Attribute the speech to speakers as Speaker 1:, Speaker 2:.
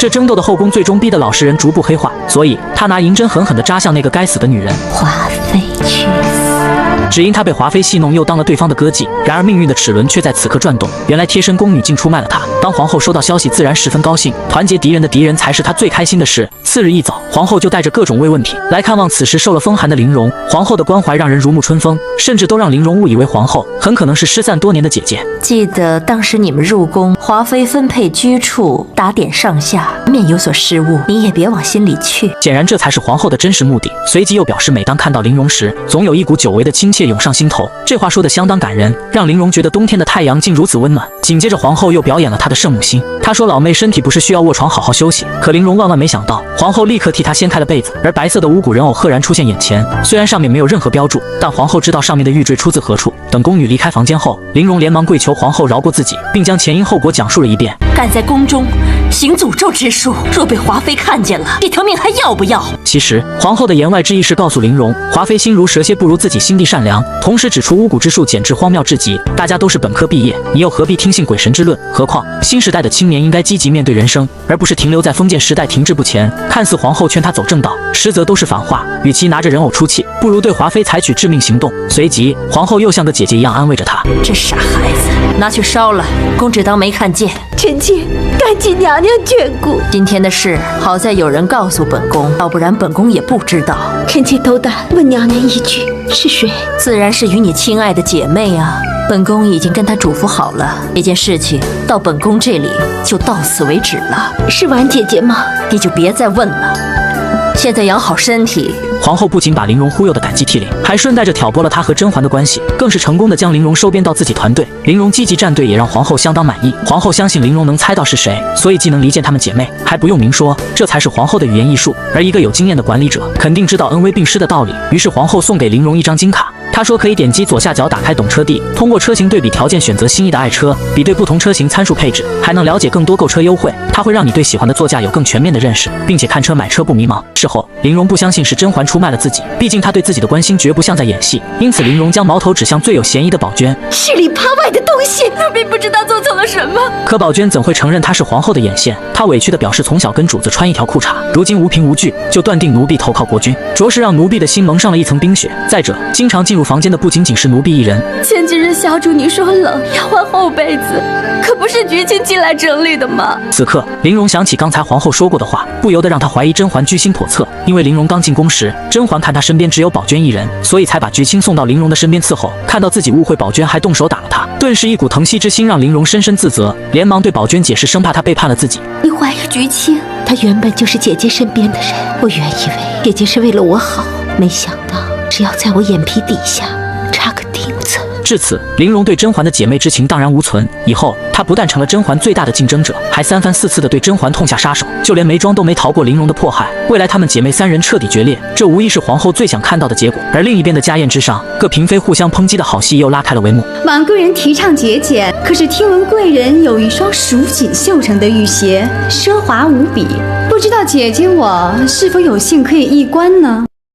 Speaker 1: 这争斗的后宫最终逼得老实人逐步黑化，所以他拿银针狠狠地扎向那个该死的女人。
Speaker 2: 华妃去死！
Speaker 1: 只因他被华妃戏弄，又当了对方的歌妓。然而命运的齿轮却在此刻转动，原来贴身宫女竟出卖了他。当皇后收到消息，自然十分高兴，团结敌人的敌人才是她最开心的事。次日一早，皇后就带着各种慰问品来看望此时受了风寒的玲珑。皇后的关怀让人如沐春风，甚至都让玲珑误以为皇后很可能是失散多年的姐姐。
Speaker 2: 记得当时你们入宫，华妃分配居处，打点上下，免有所失误，你也别往心里去。
Speaker 1: 显然这才是皇后的真实目的。随即又表示，每当看到玲珑时，总有一股久违的亲切涌上心头。这话说得相当感人，让玲珑觉得冬天的太阳竟如此温暖。紧接着皇后又表演了她的圣母心，她说老妹身体不是需要卧床好好休息。可玲珑万万没想到，皇后立刻替她掀开了被子，而白色的五谷人偶赫然出现眼前。虽然上面没有任何标注，但皇后知道上面的玉坠出自何处。等宫女离开房间后，玲珑连忙跪求皇后饶过自己，并将前因后果讲述了一遍。
Speaker 2: 敢在宫中行诅咒之术，若被华妃看见了，这条命还要不要？
Speaker 1: 其实皇后的言外之意是告诉玲珑，华妃心如蛇蝎，不如自己心地善良，同时指出巫蛊之术简直荒谬至极。大家都是本科毕业，你又何必听信鬼神之论？何况新时代的青年应该积极面对人生，而不是停留在封建时代停滞不前。看似皇后劝她走正道，实则都是反话。与其拿着人偶出气，不如对华妃采取致命行动。随即皇后又像个姐姐一样安慰着她，
Speaker 2: 这傻孩子，拿去烧了，公只当没看见。
Speaker 3: 臣妾感激娘娘眷顾。
Speaker 2: 今天的事好在有人告诉本宫，要不然本宫也不知道。
Speaker 3: 臣妾斗胆问娘娘一句，是谁？
Speaker 2: 自然是与你亲爱的姐妹啊。本宫已经跟她嘱咐好了，这件事情到本宫这里就到此为止了。
Speaker 3: 是婉姐姐吗？
Speaker 2: 你就别再问了。现在养好身体。
Speaker 1: 皇后不仅把玲珑忽悠得感激涕零，还顺带着挑拨了她和甄嬛的关系，更是成功的将玲珑收编到自己团队。玲珑积极站队，也让皇后相当满意。皇后相信玲珑能猜到是谁，所以既能离间她们姐妹，还不用明说，这才是皇后的语言艺术。而一个有经验的管理者，肯定知道恩威并施的道理。于是皇后送给玲珑一张金卡。他说可以点击左下角打开懂车帝，通过车型对比条件选择心仪的爱车，比对不同车型参数配置，还能了解更多购车优惠。它会让你对喜欢的座驾有更全面的认识，并且看车买车不迷茫。事后玲珑不相信是甄嬛出卖了自己，毕竟她对自己的关心绝不像在演戏，因此玲珑将矛头指向最有嫌疑的宝娟。
Speaker 3: 十里八外的东西，奴婢不知道做错了什么。
Speaker 1: 可宝娟怎会承认她是皇后的眼线？她委屈地表示从小跟主子穿一条裤衩，如今无凭无据就断定奴婢投靠国君，着实让奴婢的心蒙上了一层冰雪。再者，经常进入房间的不仅仅是奴婢一人。
Speaker 3: 前几日小主你说冷要换厚被子，可不是菊青进来整理的吗？
Speaker 1: 此刻玲珑想起刚才皇后说过的话，不由得让她怀疑甄嬛居心叵测。因为玲珑刚进宫时，甄嬛看她身边只有宝娟一人，所以才把菊青送到玲珑的身边伺候。看到自己误会宝娟，还动手打了她，顿时一股疼惜之心让玲珑深深自责，连忙对宝娟解释，生怕她背叛了自己。
Speaker 3: 你怀疑菊青，她原本就是姐姐身边的人，我原以为姐姐是为了我好，没想到只要在我眼皮底下插个钉子。
Speaker 1: 至此，玲珑对甄嬛的姐妹之情荡然无存。以后，她不但成了甄嬛最大的竞争者，还三番四次地对甄嬛痛下杀手，就连眉庄都没逃过玲珑的迫害。未来她们姐妹三人彻底决裂，这无疑是皇后最想看到的结果。而另一边的家宴之上，各嫔妃互相抨击的好戏又拉开了帷幕。
Speaker 4: 婉贵人提倡节俭，可是听闻贵人有一双蜀锦绣成的玉鞋，奢华无比，不知道姐姐我是否有幸可以一观呢？